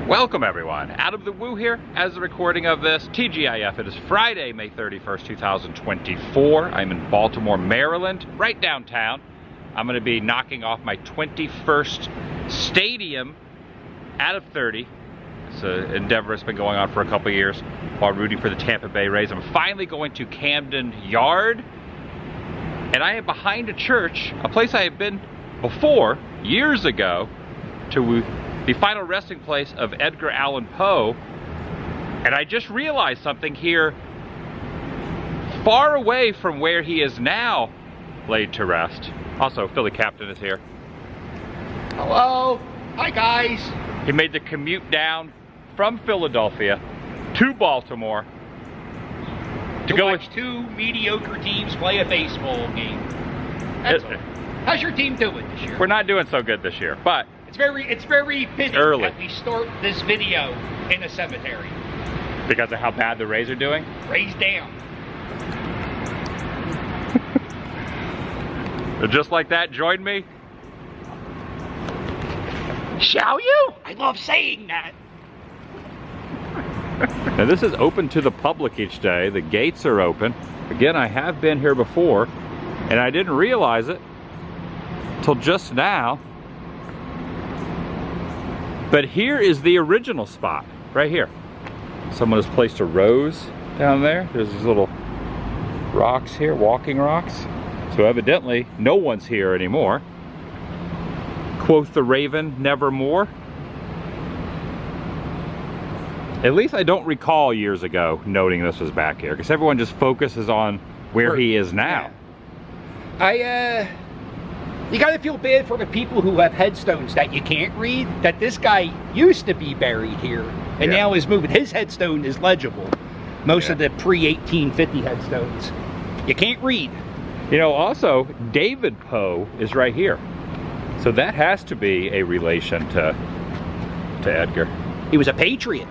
Welcome everyone, Out of the Woo here as the recording of this TGIF. It is Friday, May 31st, 2024. I'm in Baltimore, Maryland, right downtown. I'm going to be knocking off my 21st stadium out of 30. It's an endeavor that's been going on for a couple years while rooting for the Tampa Bay Rays. I'm finally going to Camden Yard, and I am behind a church, a place I have been before, years ago, to the final resting place of Edgar Allan Poe. And I just realized something here, far away from where he is now laid to rest. Also, Philly Captain is here. Hello. Hi, guys. He made the commute down from Philadelphia to Baltimore to go watch two mediocre teams play a baseball game. That's all. How's your team doing this year? We're not doing so good this year, but it's very fitting that we start this video in a cemetery. Because of how bad the Rays are doing? Rays down. Just like that, join me. Shall you? I love saying that. Now this is open to the public each day. The gates are open. Again, I have been here before, and I didn't realize it till just now. But here is the original spot, right here. Someone has placed a rose down there. There's these little rocks here, walking rocks. So evidently, no one's here anymore. Quoth the raven, nevermore. At least I don't recall years ago noting this was back here, because everyone just focuses on where he is now. Yeah. You gotta feel bad for the people who have headstones that you can't read, that this guy used to be buried here, and now is moving. His headstone is legible. Most of the pre-1850 headstones, you can't read. You know, also, David Poe is right here. So that has to be a relation to Edgar. He was a Patriot.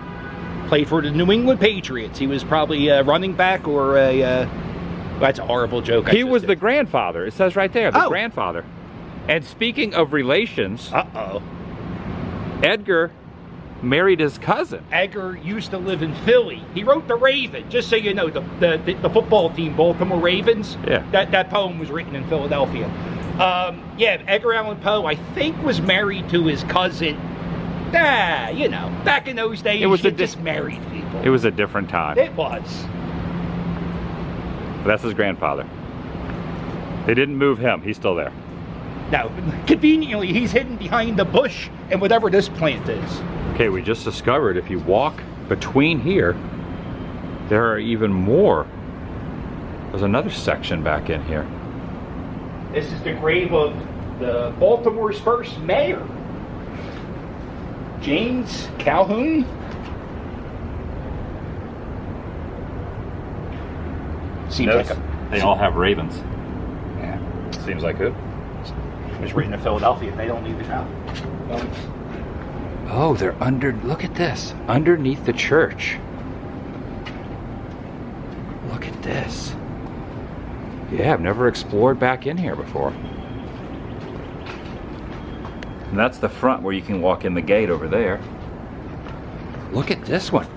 Played for the New England Patriots. He was probably a running back or a... that's a horrible joke. He was the grandfather. It says right there, the grandfather. And speaking of relations... Edgar married his cousin. Edgar used to live in Philly. He wrote The Raven, just so you know, the football team, Baltimore Ravens. Yeah. That poem was written in Philadelphia. Yeah, Edgar Allan Poe, I think, was married to his cousin. You know, back in those days, you just married people. It was a different time. It was. But that's his grandfather. They didn't move him. He's still there. No, conveniently, he's hidden behind the bush and whatever this plant is. Okay, we just discovered if you walk between here, there are even more. There's another section back in here. This is the grave of the Baltimore's first mayor, James Calhoun. Seems like they all have ravens. Yeah. Seems like who? It was written in Philadelphia. They don't leave the town. Oh, they're under, look at this. Underneath the church. Look at this. Yeah, I've never explored back in here before. And that's the front where you can walk in the gate over there. Look at this one.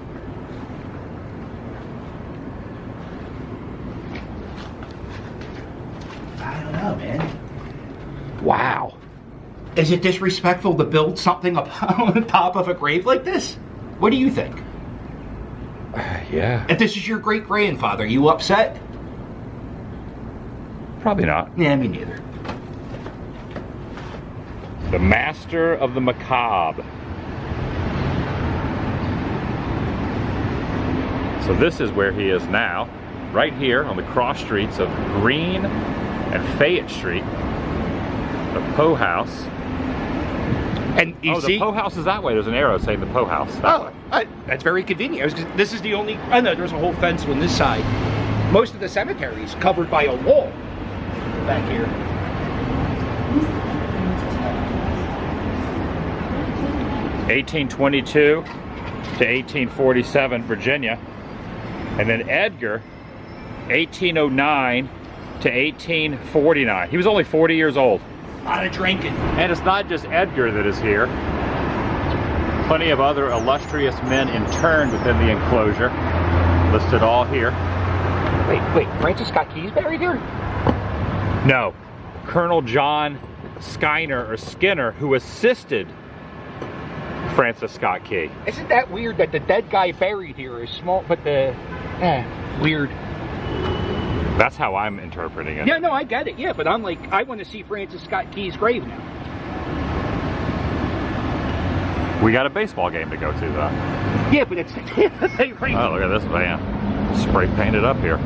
I don't know, man. Wow. Is it disrespectful to build something up on top of a grave like this? What do you think? Yeah. If this is your great-grandfather, you upset? Probably not. Yeah, me neither. The master of the macabre. So this is where he is now, right here on the cross streets of Green and Fayette Street. The Poe House. And you see, the Poe House is that way. There's an arrow saying the Poe House. That's very convenient. This is the only. I know there's a whole fence on this side. Most of the cemetery is covered by a wall back here. 1822 to 1847, Virginia, and then Edgar, 1809 to 1849. He was only 40 years old. A lot of drinking. And it's not just Edgar that is here. Plenty of other illustrious men interned within the enclosure, listed all here. Wait, Francis Scott Key's buried here? No, Colonel John Skinner, who assisted Francis Scott Key. Isn't that weird that the dead guy buried here is small, but the, weird. That's how I'm interpreting it. Yeah, no, I get it, yeah, but I'm like, I want to see Francis Scott Key's grave now. We got a baseball game to go to, though. Yeah, but it's the Tampa Bay Rays. Oh, look at this van. Spray painted up here.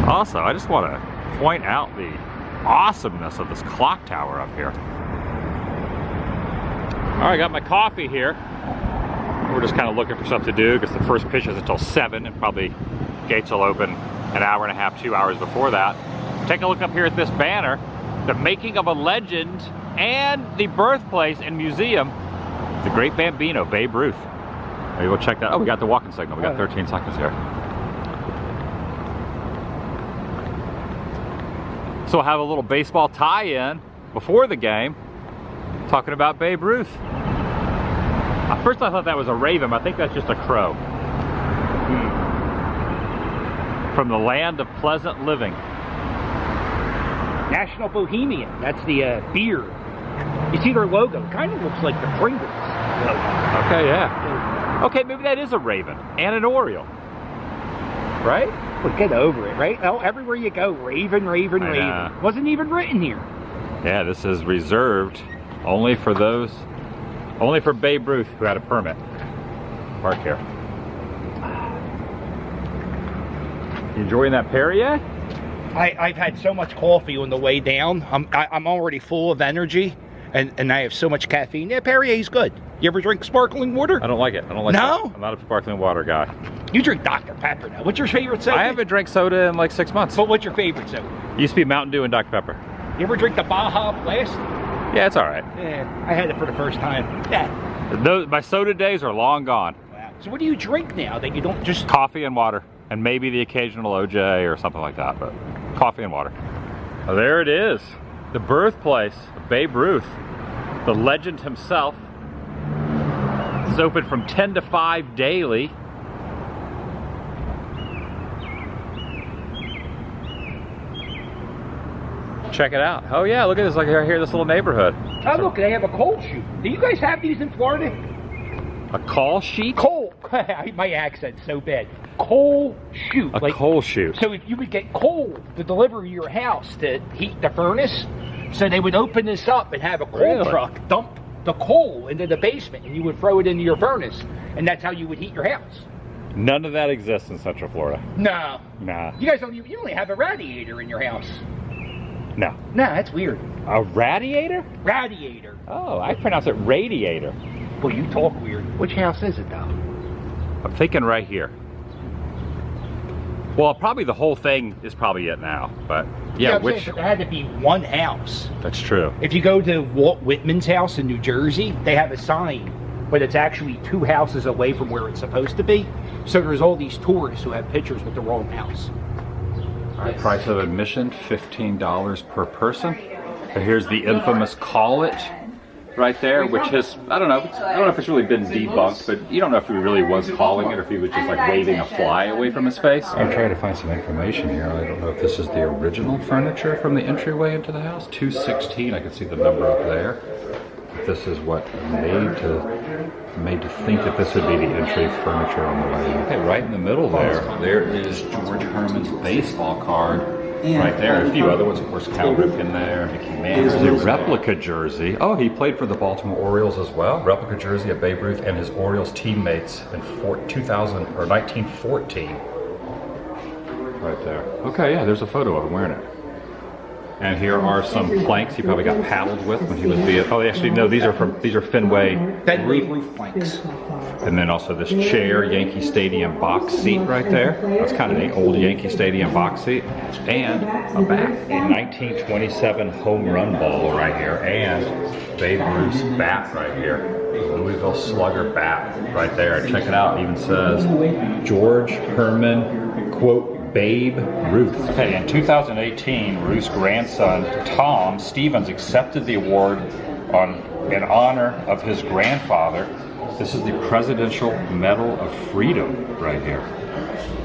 Also, I just want to point out the awesomeness of this clock tower up here. All right, got my coffee here. We're just kind of looking for something to do because the first pitch is until 7 and probably gates will open an hour and a half, 2 hours before that. Take a look up here at this banner, the making of a legend and the birthplace and museum, the great Bambino, Babe Ruth. Maybe we'll check that. Oh, we got the walking signal. We got 13 seconds here. So we'll have a little baseball tie-in before the game, talking about Babe Ruth. At first I thought that was a raven, but I think that's just a crow. From the land of pleasant living. National Bohemian, that's the beer. You see their logo, kind of looks like the Pringles logo. Okay, yeah. Okay, maybe that is a raven and an oriole. Right? Well, get over it, right? Oh, everywhere you go, raven, raven, raven. Wasn't even written here. Yeah, this is reserved only for Babe Ruth who had a permit. Park here. You enjoying that Perrier? I've had so much coffee on the way down. I'm already full of energy, and I have so much caffeine. Yeah, Perrier's good. You ever drink sparkling water? I don't like it. I don't like No? it. I'm not a sparkling water guy. You drink Dr. Pepper now. What's your favorite soda? I haven't drank soda in like 6 months. But what's your favorite soda? Used to be Mountain Dew and Dr. Pepper. You ever drink the Baja Blast? Yeah, it's all right. Yeah, I had it for the first time. Yeah. My soda days are long gone. Wow. So what do you drink now that you don't just... Coffee and water, and maybe the occasional OJ or something like that, but coffee and water. Oh, there it is, the birthplace of Babe Ruth, the legend himself. It's open from 10 to 5 daily. Check it out. Oh yeah, look at this, like right here, this little neighborhood. Oh look, they have a coal chute. Do you guys have these in Florida? A call sheet? Coal. My accent's so bad. Coal chute. A coal chute. So if you would get coal to deliver to your house to heat the furnace, so they would open this up and have a coal truck dump the coal into the basement, and you would throw it into your furnace, and that's how you would heat your house. None of that exists in Central Florida. No. Nah. You guys don't even, you only have a radiator in your house. No. No, that's weird. A radiator? Radiator. Oh, I pronounce it radiator. Well, you talk weird. Which house is it, though? I'm thinking right here. Well, probably the whole thing is probably it now, but yeah, which... There had to be one house. That's true. If you go to Walt Whitman's house in New Jersey, they have a sign, but it's actually 2 houses away from where it's supposed to be. So there's all these tourists who have pictures with the wrong house. All right, price of admission, $15 per person. So here's the infamous Call It right there, which has, I don't know if it's really been debunked, but you don't know if he really was calling it or if he was just like waving a fly away from his face. I'm trying to find some information here. I don't know if this is the original furniture from the entryway into the house. 216, I can see the number up there. This is what made to think that this would be the entry furniture on the way. Okay, right in the middle there is George Herman's baseball card. Right there, a few other ones, of course, Cal Ripken there, Mickey Mantle. There's a replica jersey. Oh, he played for the Baltimore Orioles as well. Replica jersey of Babe Ruth and his Orioles teammates in 1914. Right there. Okay, yeah, there's a photo of him wearing it. And here are some planks he probably got paddled with when he was being. Oh, actually, no, these are Fenway roof planks. And then also this chair, Yankee Stadium box seat right there. That's kind of the old Yankee Stadium box seat. And a bat. A 1927 home run ball right here. And Babe Ruth's bat right here. Louisville Slugger bat right there. Check it out. It even says George Herman, quote, Babe Ruth. Okay, in 2018, Ruth's grandson, Tom Stevens, accepted the award in honor of his grandfather. This is the Presidential Medal of Freedom right here.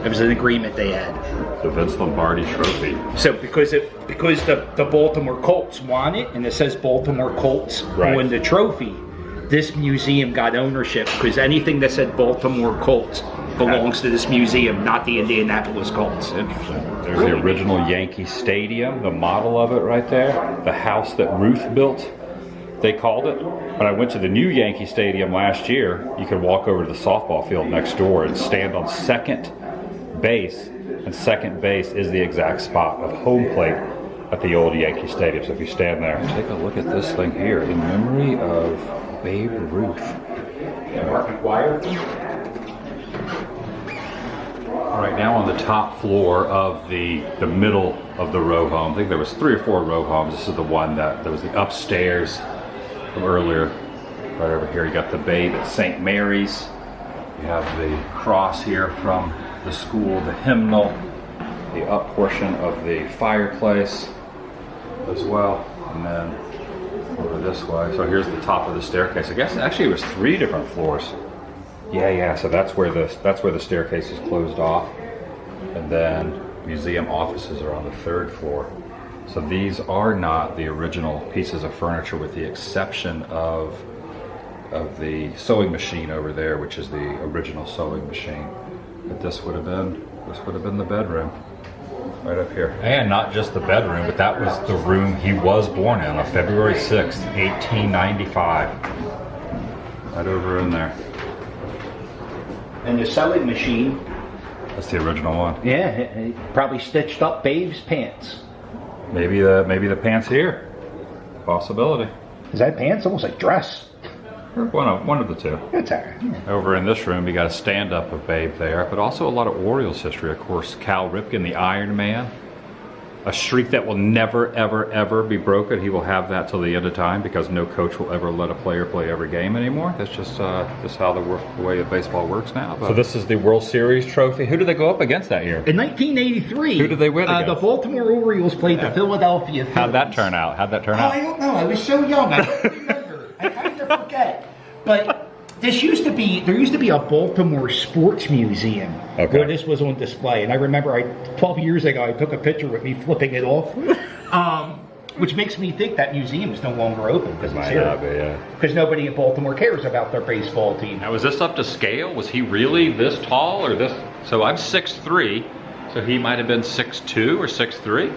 It was an agreement they had. The Vince Lombardi Trophy. So because the Baltimore Colts won it, and it says Baltimore Colts on the trophy, this museum got ownership because anything that said Baltimore Colts belongs to this museum, not the Indianapolis Colts. Interesting. There's the original Yankee Stadium, the model of it right there. The house that Ruth built, they called it. When I went to the new Yankee Stadium last year, you could walk over to the softball field next door and stand on second base, and second base is the exact spot of home plate at the old Yankee Stadium. So if you stand there, take a look at this thing here in memory of Babe Ruth. Mark McGuire. All right, now on the top floor of the middle of the row home. I think there was 3 or 4 row homes. This is the one that there was the upstairs from earlier. Right over here, you got the Babe at St. Mary's. You have the cross here from the school, the hymnal, the up portion of the fireplace as well, and then over this way. So here's the top of the staircase. I guess actually it was 3 different floors. Yeah. So that's where the staircase is closed off, and then museum offices are on the 3rd floor. So these are not the original pieces of furniture, with the exception of the sewing machine over there, which is the original sewing machine. But this would have been the bedroom right up here. And not just the bedroom, but that was the room he was born in on February 6th, 1895. Right over in there. And the sewing machine. That's the original one. Yeah, it probably stitched up Babe's pants. Maybe the pants here. Possibility. Is that pants? Almost like dress. One of the two. That's all right. Yeah. Over in this room, you got a stand-up of Babe there, but also a lot of Orioles history. Of course, Cal Ripken, the Iron Man, a streak that will never, ever, ever be broken. He will have that till the end of time, because no coach will ever let a player play every game anymore. That's just how the way of baseball works now. So this is the World Series trophy. Who did they go up against that year? In 1983. Who did they win against? The Baltimore Orioles played the Philadelphia Phillies. How'd that turn out? I don't know. I was so young. I don't remember. I kind of forget. But there used to be a Baltimore sports museum where this was on display. And I remember 12 years ago, I took a picture with me flipping it off. Which makes me think that museum is no longer open because it's here. Because nobody in Baltimore cares about their baseball team. Now, was this up to scale? Was he really this tall or this? So I'm 6'3", so he might have been 6'2" or 6'3",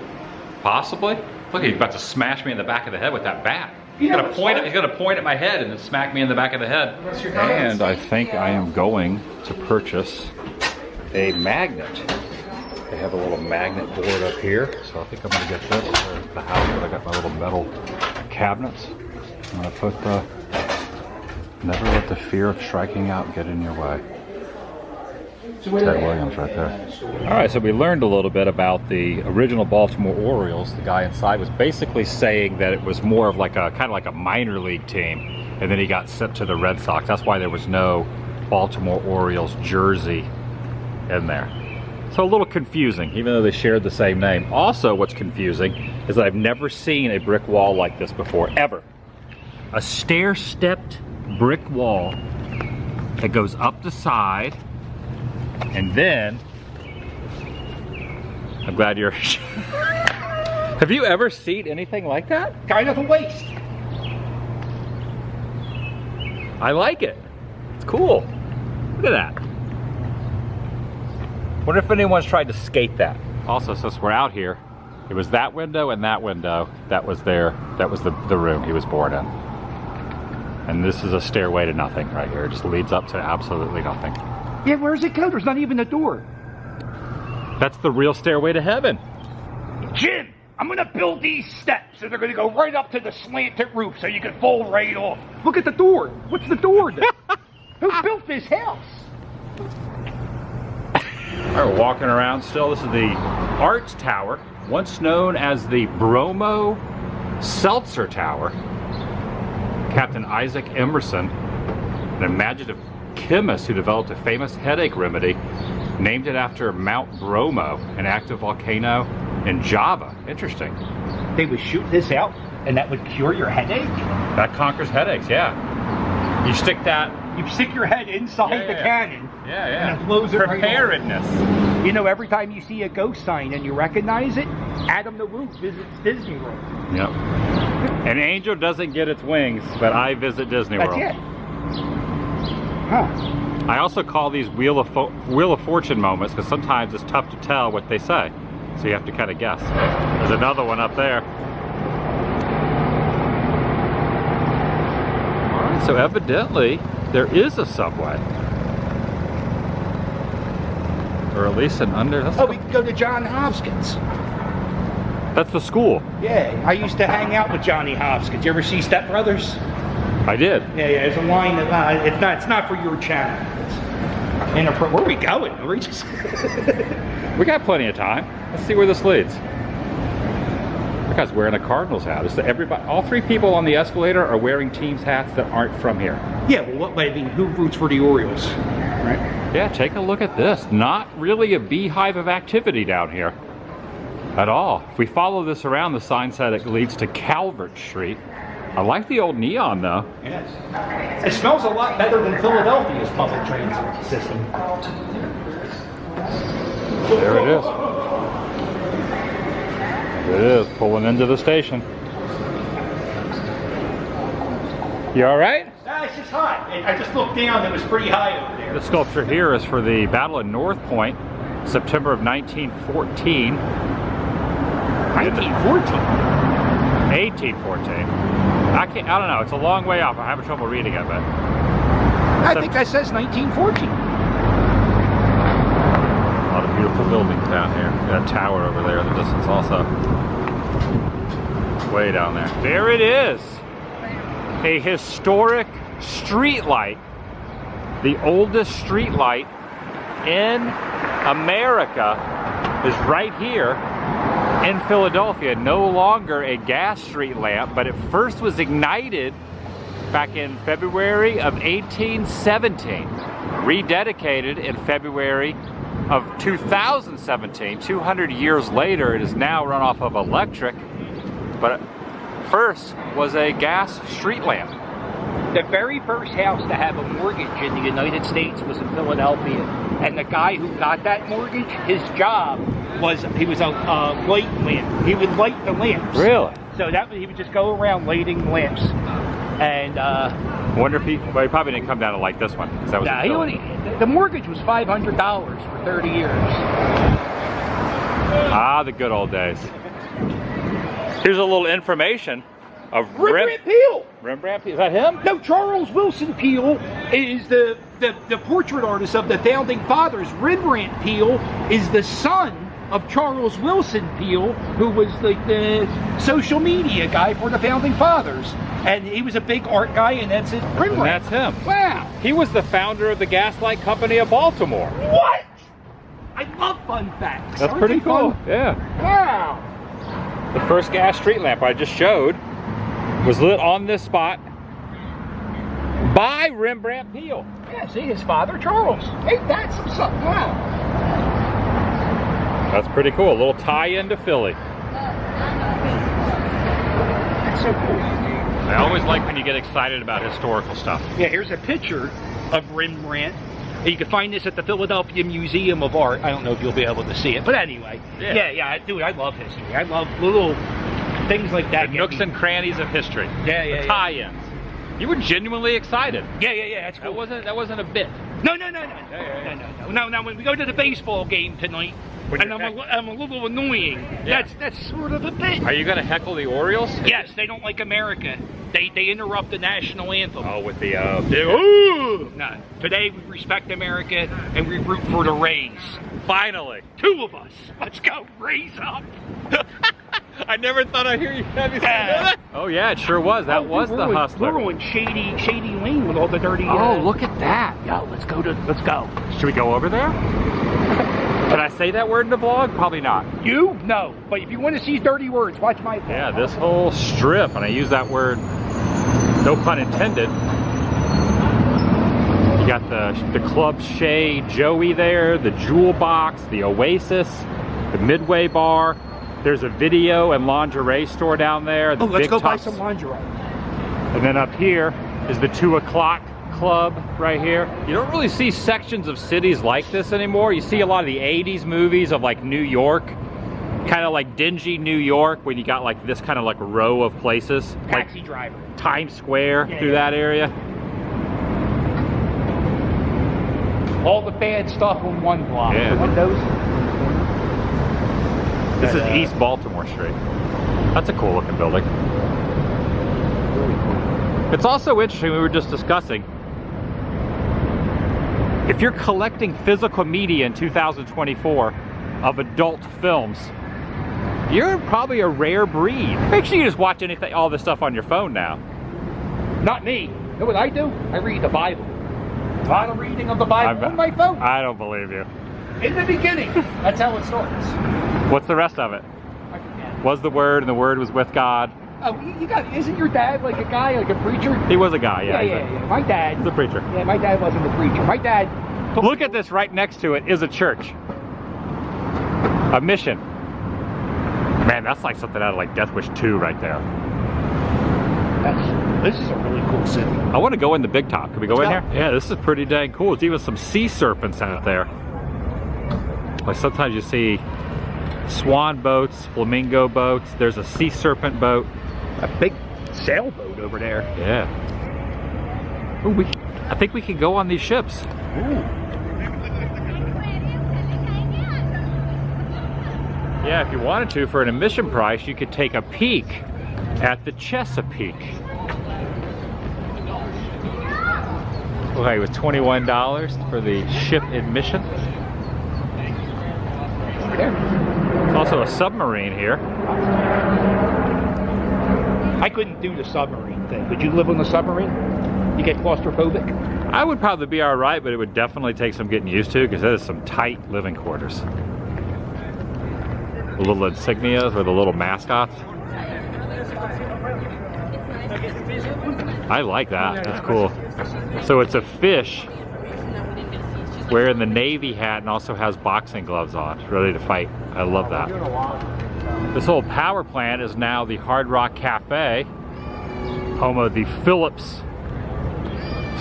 possibly. Look, he's about to smash me in the back of the head with that bat. He's gonna point at my head and then smack me in the back of the head. And I think I am going to purchase a magnet. They have a little magnet board up here, so I think I'm gonna get this. There's the house, but I got my little metal cabinets. I'm gonna put the never let the fear of striking out get in your way. Ted Williams right there. All right, so we learned a little bit about the original Baltimore Orioles. The guy inside was basically saying that it was more of like a kind of like a minor league team, and then he got sent to the Red Sox. That's why there was no Baltimore Orioles jersey in there. So a little confusing, even though they shared the same name. Also, what's confusing is that I've never seen a brick wall like this before, ever. A stair-stepped brick wall that goes up the side. And then, I'm glad you're... Have you ever seen anything like that? Kind of a waste. I like it. It's cool. Look at that. Wonder if anyone's tried to skate that. Also, since we're out here, it was that window and that window that was there. That was the room he was born in. And this is a stairway to nothing right here. It just leads up to absolutely nothing. Yeah, where does it go? There's not even a door. That's the real stairway to heaven. Jim, I'm going to build these steps, and they're going to go right up to the slanted roof so you can fall right off. Look at the door. What's the door then? Who built this house? All right, we're walking around still. This is the Arts Tower, once known as the Bromo Seltzer Tower. Captain Isaac Emerson, an imaginative chemist who developed a famous headache remedy, Named it after Mount Bromo, an active volcano in Java. Interesting. They would shoot this out, and that would cure your headache? That conquers headaches, yeah. You stick that... You stick your head inside the cannon. Yeah, yeah. And it blows it Preparedness. right off. You know, every time you see a ghost sign and you recognize it, Adam the Woo visits Disney World. Yep. An angel doesn't get its wings, but I visit Disney World. That's it. Huh. I also call these Wheel of Fortune moments because sometimes it's tough to tell what they say. So you have to kind of guess. There's another one up there. Alright, so evidently there is a subway. Or at least an under... Oh, we could go to John Hopkins. That's the school. Yeah, I used to hang out with Johnny Hopkins. You ever see Step Brothers? I did. Yeah, there's a line that it's not for your channel. Where are we going? Are we just... We got plenty of time. Let's see where this leads. That guy's wearing a Cardinals hat. Everybody, all three people on the escalator are wearing teams hats that aren't from here. Yeah, well, I mean, who roots for the Orioles, right? Yeah, take a look at this. Not really a beehive of activity down here at all. If we follow this around, the sign said it leads to Calvert Street. I like the old neon though. Yes. It smells a lot better than Philadelphia's public transit system. There it is. There it is, pulling into the station. You all right? Nah, it's just hot. I just looked down, it was pretty high over there. The sculpture here is for the Battle of North Point, September of 1914. 1914? 1814. I don't know, it's a long way off. I'm having trouble reading it, but... I think that says 1914. A lot of beautiful buildings down here. Got a tower over there in the distance also. Way down there. There it is! A historic street light. The oldest street light in America is right here in Philadelphia. No longer a gas street lamp, but it first was ignited back in February of 1817. Rededicated in February of 2017. 200 years later, it is now run off of electric, but first was a gas street lamp. The very first house to have a mortgage in the United States was in Philadelphia. And the guy who got that mortgage, his job was, he was a light lamp. He would light the lamps. Really? So he would just go around lighting lamps. And I wonder if he probably didn't come down to like this one. That was the mortgage was $500 for 30 years. Ah, the good old days. Here's a little information of Rembrandt Peale. Rembrandt Peale, is that him? No, Charles Wilson Peale is the portrait artist of the founding fathers. Rembrandt Peale is the son of Charles Wilson Peale, who was the social media guy for the founding fathers. And he was a big art guy, and that's it. Rembrandt. And that's him. Wow. He was the founder of the Gaslight Company of Baltimore. What? I love fun facts. That's pretty cool. Yeah. Wow. The first gas street lamp I just showed was lit on this spot by Rembrandt Peale. Yeah, see, his father, Charles. Hey, that's something. Wow. That's pretty cool. A little tie-in to Philly. That's so cool. I always like when you get excited about historical stuff. Yeah, here's a picture of Rembrandt. You can find this at the Philadelphia Museum of Art. I don't know if you'll be able to see it, but anyway. Yeah, dude, I love history. I love little things like that. The nooks and crannies of history. Yeah. The tie-ins. You were genuinely excited. Yeah, that's cool. That wasn't a bit. No. No, when we go to the baseball game tonight, and I'm a little annoying. Yeah. That's sort of a bit. Are you going to heckle the Orioles? Yes, they don't like America. They interrupt the national anthem. Oh, with the ooh! No, today we respect America and we root for the Rays. Finally, 2 of us. Let's go, Rays up! I never thought I'd hear you have you say that. Oh yeah, it sure was. That was the hustler. We're on shady lane with all the dirty. Oh, look at that! Yo, let's go. Should we go over there? Can I say that word in the vlog? Probably not. You? No. But if you want to see dirty words, watch my vlog. Yeah, this whole strip, and I use that word, no pun intended. You got the Club Shea Joey there, the Jewel Box, the Oasis, the Midway Bar. There's a video and lingerie store down there. The let's Big go Tops. buy some lingerie. And then up here is the 2 o'clock club right here. You don't really see sections of cities like this anymore. You see a lot of the 80s movies of like New York, kind of like dingy New York, when you got like this kind of like row of places. Taxi like driver. Times Square through that area. All the bad stuff on one block. Yeah. The windows. This is East Baltimore Street. That's a cool looking building. Really cool. It's also interesting, we were just discussing, if you're collecting physical media in 2024 of adult films, you're probably a rare breed. Make sure you just watch anything, all this stuff on your phone now. Not me. You know what I do? I read the Bible. A lot of reading of the Bible on my phone. I don't believe you. In the beginning. That's how it starts. What's the rest of it? I forget. Was the Word, and the Word was with God. Oh, you got, isn't your dad like a guy, like a preacher? He was a guy, yeah. Yeah. My dad. He's a preacher. Yeah, my dad wasn't a preacher. My dad. Look at this, right next to it is a church. A mission. Man, that's like something out of like Death Wish 2 right there. This is a really cool city. I want to go in the Big Top. Can we go in Let's here? Yeah, this is pretty dang cool. There's even some sea serpents out there. Like sometimes you see swan boats, flamingo boats. There's a sea serpent boat. A big sailboat over there. Yeah. Ooh, I think we can go on these ships. Ooh. Yeah, if you wanted to, for an admission price, you could take a peek at the Chesapeake. Okay, it was $21 for the ship admission. There's also a submarine here. I couldn't do the submarine thing. Would you live on the submarine? You get claustrophobic? I would probably be all right, but it would definitely take some getting used to, because that is some tight living quarters. The little insignias or the little mascots. I like that. That's cool. So it's a fish wearing the Navy hat and also has boxing gloves on, ready to fight. I love that. This whole power plant is now the Hard Rock Cafe, home of the Phillips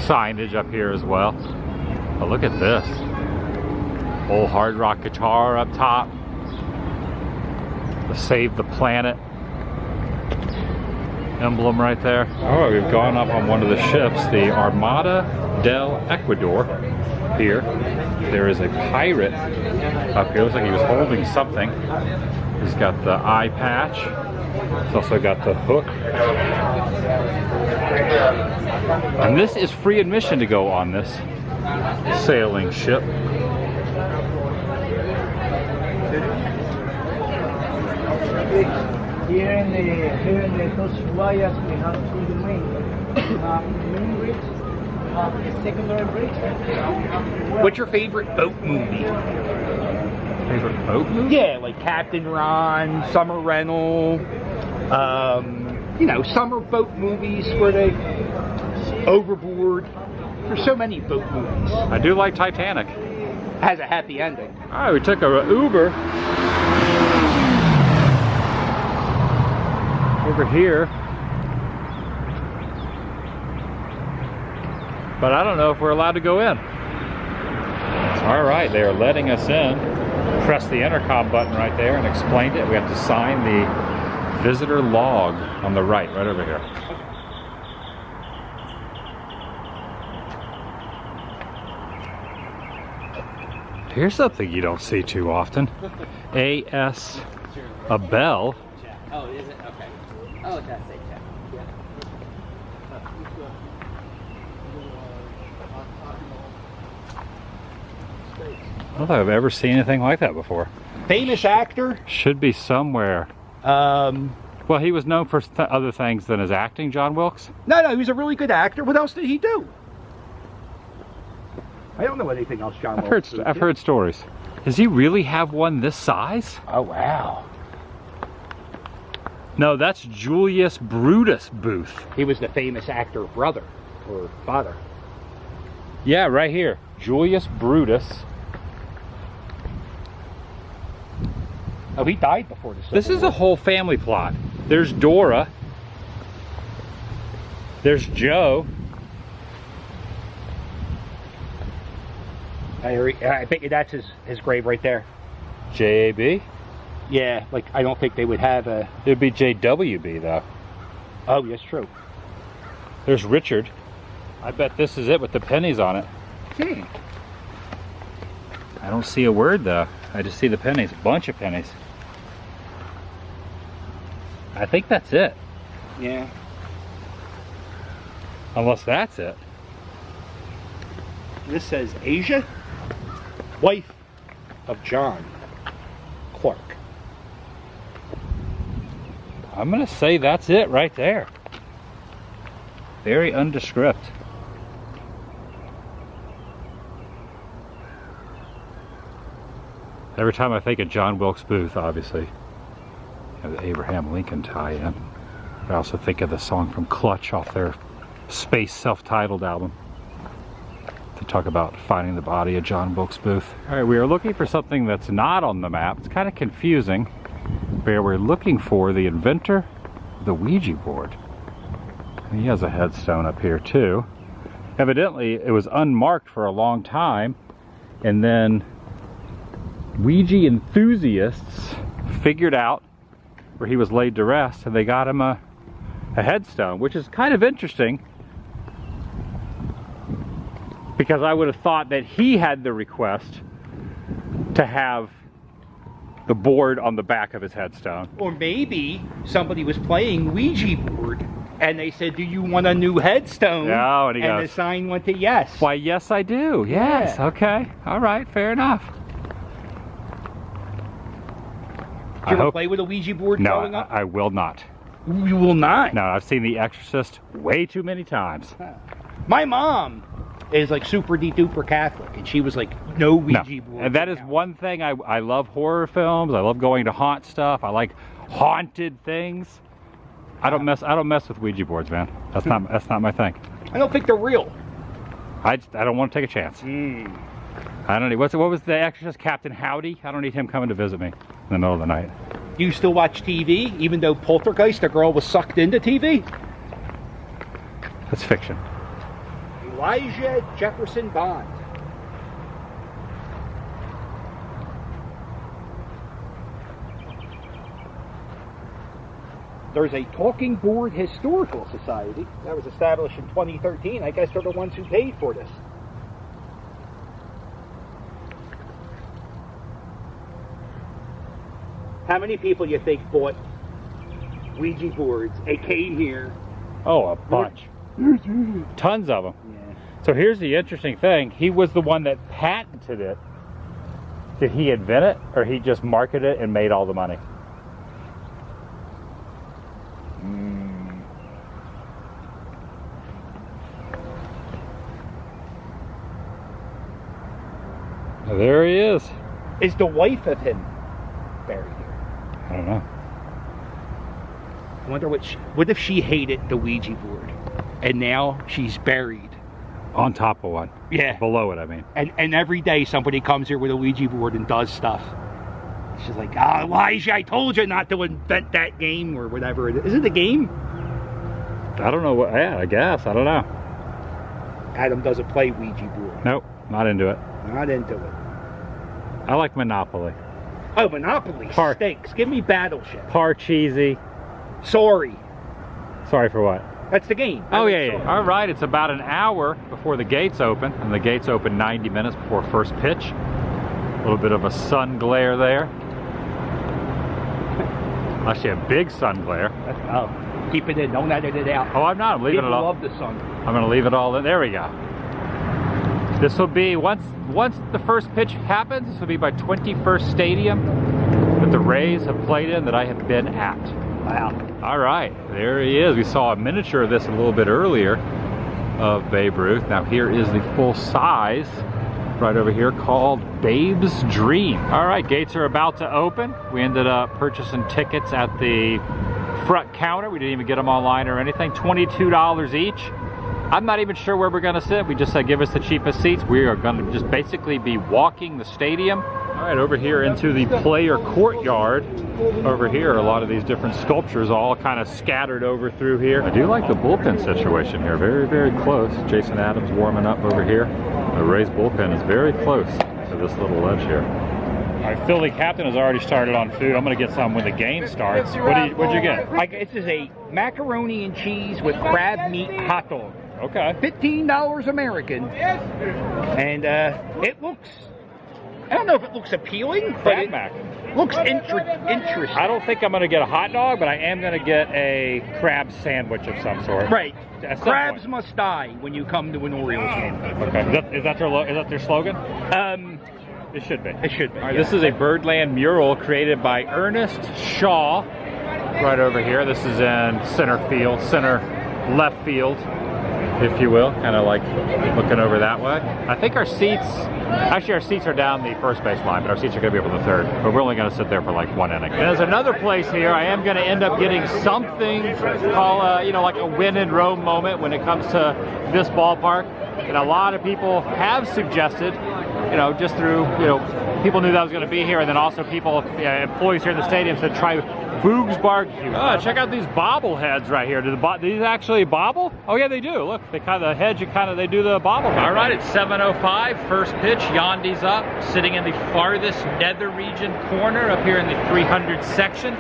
signage up here as well. Oh, look at this. Old Hard Rock guitar up top. The Save the Planet emblem right there. All right, we've gone up on one of the ships, the Armada del Ecuador here. There is a pirate up here. Looks like he was holding something. He's got the eye patch. He's also got the hook. And this is free admission to go on this sailing ship. Here in the Dos Guayas, we have two main bridge, the secondary bridge. What's your favorite boat movie? Favorite boat movie? Yeah, like Captain Ron, Summer Rental, you know, summer boat movies where they overboard. There's so many boat movies. I do like Titanic. Has a happy ending. All right, we took a Uber over here, but I don't know if we're allowed to go in. All right, they are letting us in. Press the intercom button right there and explained it. We have to sign the visitor log on the right over here. Here's something you don't see too often. A.S. a bell. Oh, is it? Okay. Oh, that's it. Yeah. I don't think I've ever seen anything like that before. Famous actor. Should be somewhere. Well, he was known for other things than his acting, John Wilkes. No, he was a really good actor. What else did he do? I don't know anything else John Wilkes did. I've heard stories. Does he really have one this size? Oh, wow. No, that's Julius Brutus Booth. He was the famous actor brother or father. Yeah, right here. Julius Brutus. Oh, he died before the Civil This is War. a whole family plot. There's Dora. There's Joe. I bet you that's his grave right there. JAB. Yeah, like I don't think they would have a... It'd be JWB though. Oh, yes, true. There's Richard. I bet this is it with the pennies on it. I don't see a word though. I just see the pennies, a bunch of pennies. I think that's it. Yeah. Unless that's it. This says Asia, wife of John Clark. I'm gonna say that's it right there. Very undescript. Every time I think of John Wilkes Booth, obviously, you know, the Abraham Lincoln tie-in. I also think of the song from Clutch off their Space self-titled album. To talk about finding the body of John Wilkes Booth. All right, we are looking for something that's not on the map. It's kind of confusing. Where we're looking for the inventor of the Ouija board. He has a headstone up here too. Evidently, it was unmarked for a long time, and then Ouija enthusiasts figured out where he was laid to rest, and they got him a headstone, which is kind of interesting because I would have thought that he had the request to have the board on the back of his headstone. Or maybe somebody was playing Ouija board and they said, do you want a new headstone? Yeah, and he goes, the sign went to yes. why, yes I do. Yes, Yeah. okay. All right, fair enough. Did you ever play with a Ouija board growing No, up? I will not. You will not. No, I've seen The Exorcist way too many times. My mom is like super duper Catholic, and she was like, no Ouija board. And that is one thing. I love horror films. I love going to haunt stuff. I like haunted things. I don't mess with Ouija boards, man. That's not my thing. I don't think they're real. I don't want to take a chance. I don't need. What was The Exorcist? Captain Howdy? I don't need him coming to visit me in the middle of the night. You still watch TV, even though Poltergeist, the girl was sucked into TV? That's fiction. Elijah Jefferson Bond. There's a Talking Board Historical Society that was established in 2013. I guess they're the ones who paid for this. How many people you think bought Ouija boards and came here? Oh, a bunch. Tons of them. Yeah. So here's the interesting thing. He was the one that patented it. Did he invent it, or he just marketed it and made all the money? There he is. Is the wife of him buried here? I don't know. I wonder what if she hated the Ouija board and now she's buried On top of one. Yeah. Below it, I mean. and every day somebody comes here with a Ouija board and does stuff. She's like, oh, Elijah, I told you not to invent that game or whatever it is. Is it a game? I don't know what. Yeah, I guess. I don't know. Adam doesn't play Ouija board. Nope, not into it. Not into it. I like Monopoly. Oh, Monopoly stinks. Give me Battleship. Cheesy. Sorry. Sorry for what? That's the game. Oh, yeah. All right, it's about an hour before the gates open, and the gates open 90 minutes before first pitch. A little bit of a sun glare there. Actually, a big sun glare. Oh, keep it in. Don't edit it out. Oh, I'm not. I'm leaving People it all. love the sun. I'm going to leave it all in. There we go. This will be, once the first pitch happens, this will be my 21st stadium that the Rays have played in that I have been at. Wow. All right, there he is. We saw a miniature of this a little bit earlier of Babe Ruth. Now here is the full size right over here called Babe's Dream. All right, gates are about to open. We ended up purchasing tickets at the front counter. We didn't even get them online or anything. $22 each. I'm not even sure where we're gonna sit. We just said give us the cheapest seats. We are gonna just basically be walking the stadium. All right, over here into the player courtyard. Over here, a lot of these different sculptures all kind of scattered over through here. I do like the bullpen situation here. Very, very close. Jason Adams warming up over here. The Rays bullpen is very close to this little ledge here. All right, Philly Captain has already started on food. I'm gonna get some when the game starts. What'd you get? This is a macaroni and cheese with crab meat hot dog. Okay. $15 American. And it looks, I don't know if it looks appealing, but it looks interesting. I don't think I'm going to get a hot dog, but I am going to get a crab sandwich of some sort. Right. Crabs must die when you come to an Orioles game. Okay. Is that their slogan? It should be. It should be. All right, this is a Birdland mural created by Ernest Shaw. Right over here. This is in center field, center left field, if you will, kind of like looking over that way. I think our seats are down the first base line, but our seats are going to be over the third. But we're only going to sit there for like one inning. And there's another place here. I am going to end up getting something called, like a win and roam moment when it comes to this ballpark. And a lot of people have suggested, just through, people knew that was going to be here, and then also people, employees here at the stadium said try Boogs barbecue. Check out these bobbleheads right here. Do these actually bobble? Oh yeah, they do. Look, they kind of the hedge. They do the bobble. All right, it's 7:05. First pitch. Yandi's up, sitting in the farthest nether region corner up here in the 300 section.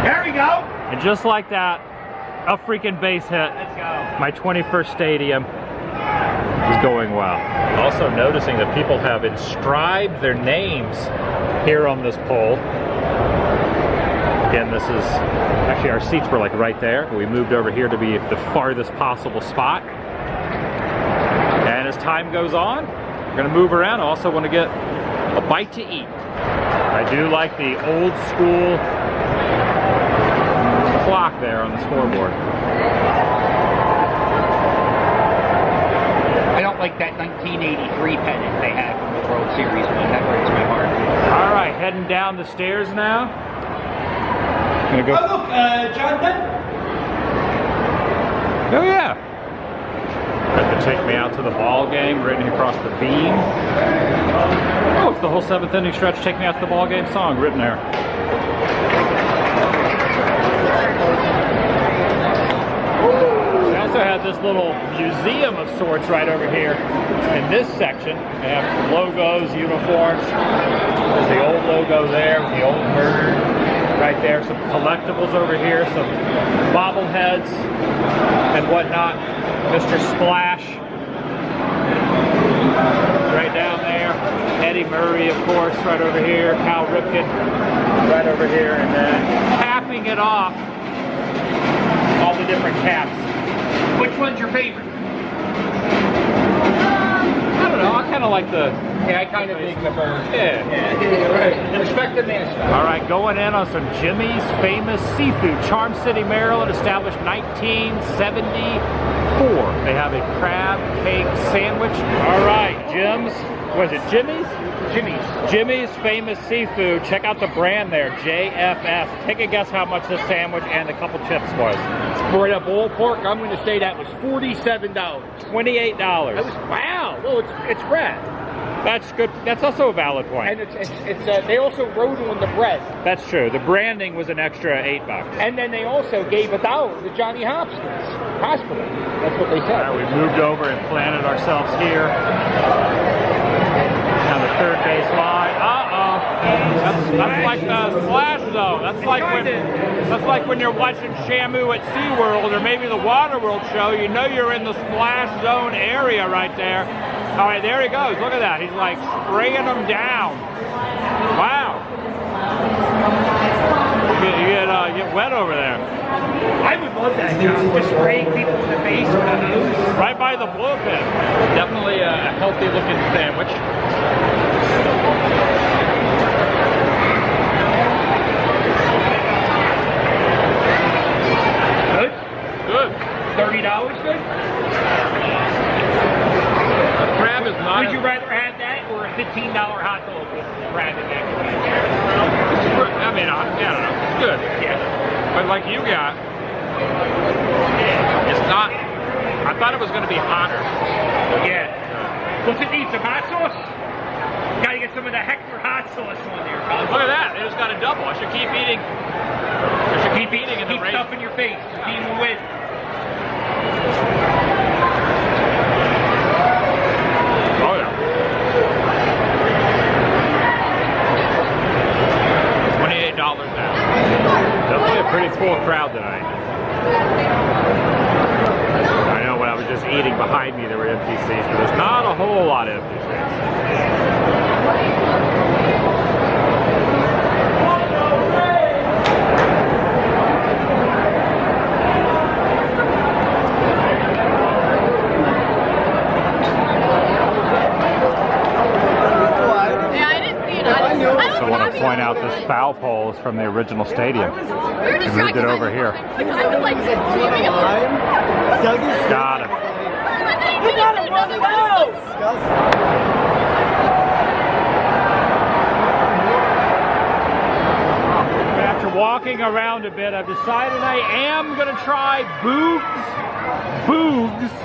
There we go. And just like that, a freaking base hit. Let's go. My 21st stadium is going well. Also noticing that people have inscribed their names here on this pole. Again, this is actually our seats were like right there. We moved over here to be the farthest possible spot. And as time goes on, we're gonna move around. I also want to get a bite to eat. I do like the old school clock there on the scoreboard. I don't like that 1983 pennant they had from the World Series one. That breaks my heart. All right, heading down the stairs now. Gonna go. Oh look, Jonathan. Oh yeah. Had to take me out to the ball game, right across the beam. Oh, it's the whole 7th inning stretch. Take me out to the ball game song written there. We also have this little museum of sorts right over here in this section. They have logos, uniforms. There's the old logo there with the old bird right there. Some collectibles over here, some bobbleheads and whatnot. Mr. Splash right down there. Eddie Murray, of course, right over here. Cal Ripken right over here. And then capping it off, all the different caps. Which one's your favorite? I don't know, I kind of like the... Yeah, I kind of dig the bird. Yeah. Right. Respect the mascot. All right, going in on some Jimmy's Famous Seafood. Charm City, Maryland, established 1974. They have a crab cake sandwich. All right, Jim's. Was it Jimmy's? Jimmy's Famous Seafood. Check out the brand there, JFS. Take a guess how much this sandwich and a couple chips was. For the ballpark, I'm going to say that was $47. $28. That was, wow. Well, it's crab. That's good. That's also a valid point. And they also wrote on the bread. That's true. The branding was an extra $8. And then they also gave $1 to Johnny Hopkins Hospital. That's what they said. We moved over and planted ourselves here. Now the third base line. That's like the splash zone. That's like when you're watching Shamu at SeaWorld or maybe the Waterworld show. You know you're in the splash zone area right there. All right, there he goes. Look at that. He's like spraying them down. Wow. You get wet over there. I would love that job. Just spraying people in the face with a hose. Right by the bullpen. Definitely a healthy looking sandwich. Good. $30 good? Crab is not. Would you rather have that or a $15 hot dog with crab in there? I mean, I don't know. It's good. Yeah. But But like you got, it's not, I thought it was going to be hotter. Yeah. What's it need, some hot sauce? Gotta get some of the Hector hot sauce on there. Look at that, it just got a double. I should keep eating. I should keep eating in the race. Keep stuff in your face. Keep moving with. Oh yeah. $28 now. Definitely a pretty full crowd tonight. I know when I was just eating behind me there were empty seats, but there's not a whole lot of empty seats. I want to point out this foul pole is from the original stadium. We moved it over here. I was like screaming Got him. You got him, After walking around a bit, I've decided I am going to try Boogs.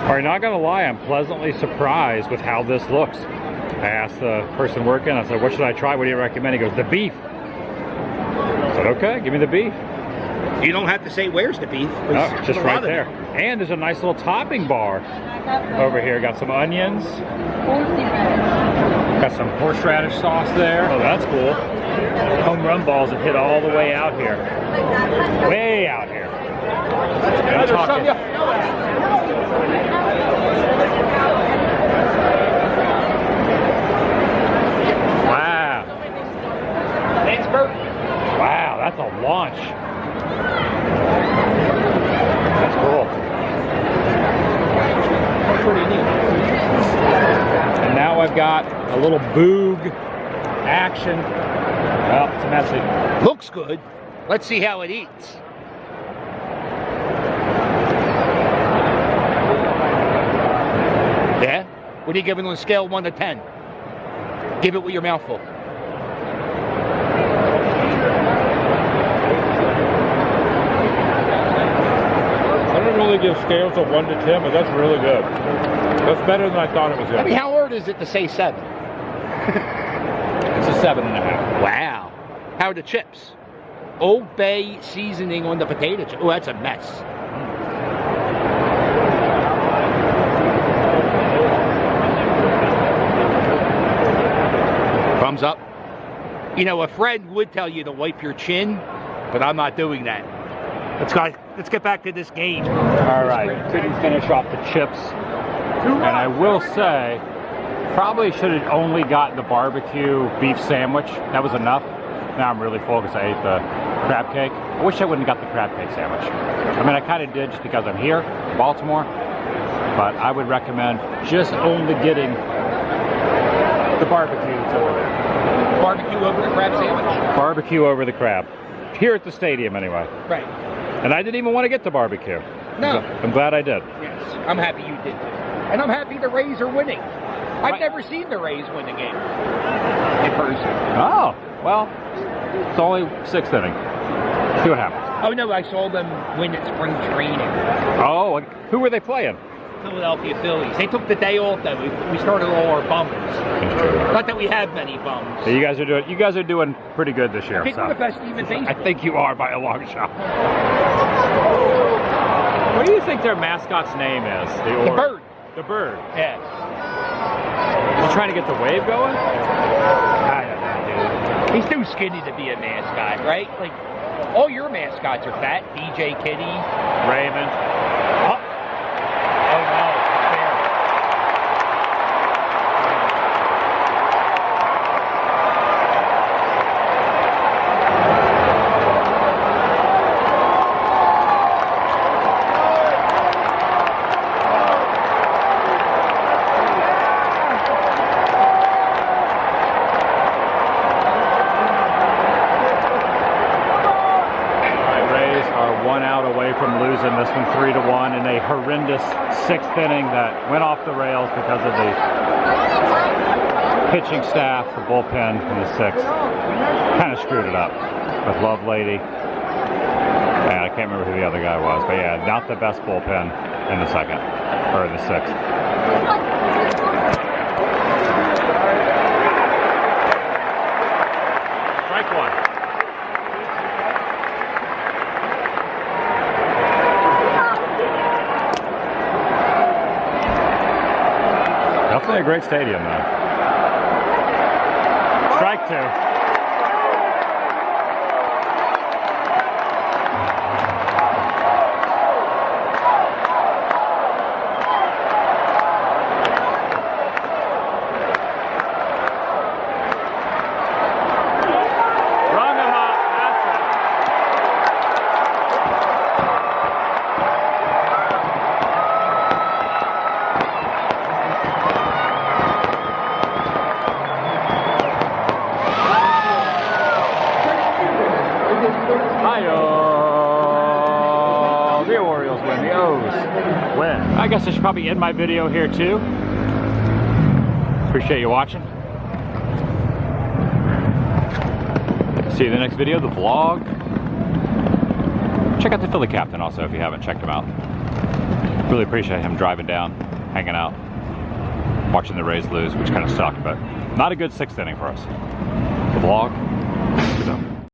Alright, not going to lie, I'm pleasantly surprised with how this looks. I asked the person working, I said, what should I try? What do you recommend? He goes, the beef. I said, okay, give me the beef. You don't have to say where's the beef. No, it's just right there. And there's a nice little topping bar over here. Got some onions. Got some horseradish sauce there. Oh, that's cool. Home run balls that hit all the way out here. Way out here. I'm talking. Wow. Thanks, Bert. Wow, that's a launch. That's cool. That's pretty neat. And now I've got a little Boog action. Well, it's messy. Looks good. Let's see how it eats. Yeah? What are you giving on a scale of 1 to 10? Give it with your mouth full. I don't really give scales of 1 to 10, but that's really good. That's better than I thought it was going I to mean, be. how hard is it to say 7? It's a 7.5. Wow. How are the chips? Old Bay seasoning on the potato chips. Oh, that's a mess. Thumbs up. You know, a friend would tell you to wipe your chin, but I'm not doing that. Let's get back to this game. All right, couldn't finish off the chips. And I will say, probably should have only gotten the barbecue beef sandwich. That was enough. Now I'm really full because I ate the crab cake. I wish I wouldn't have got the crab cake sandwich. I mean, I kind of did just because I'm here in Baltimore. But I would recommend just only getting the barbecue that's over there. Barbecue over the crab sandwich? Barbecue over the crab. Here at the stadium, anyway. Right. And I didn't even want to get the barbecue. No. I'm glad I did. Yes. I'm happy you did. And I'm happy the Rays are winning. I've never seen the Rays win a game in person. Oh, well, it's only 6th inning. See what happens. Oh, no, I saw them win at spring training. Oh, who were they playing? Philadelphia Phillies. They took the day off, though. We started all our bums. Not that we have many bums. So you guys are doing pretty good this year. I think we're the best team in baseball. I think you are by a long shot. What do you think their mascot's name is? The bird. The bird. Yeah. Is he trying to get the wave going? I don't know, dude. He's too skinny to be a mascot, right? Like, all your mascots are fat. DJ Kitty. Raymond. Oh, no. From losing this one 3-1 in a horrendous 6th inning that went off the rails because of the pitching staff, the bullpen in the 6th. Kind of screwed it up with Lovelady. And I can't remember who the other guy was, but yeah, not the best bullpen in the second, or in the sixth. Strike one. Definitely a great stadium, though. Strike two. The Orioles win, the O's win. I guess I should probably end my video here too. Appreciate you watching. See you in the next video, the vlog. Check out the Philly Captain also if you haven't checked him out. Really appreciate him driving down, hanging out, watching the Rays lose, which kind of sucked, but not a good sixth inning for us. The vlog is over.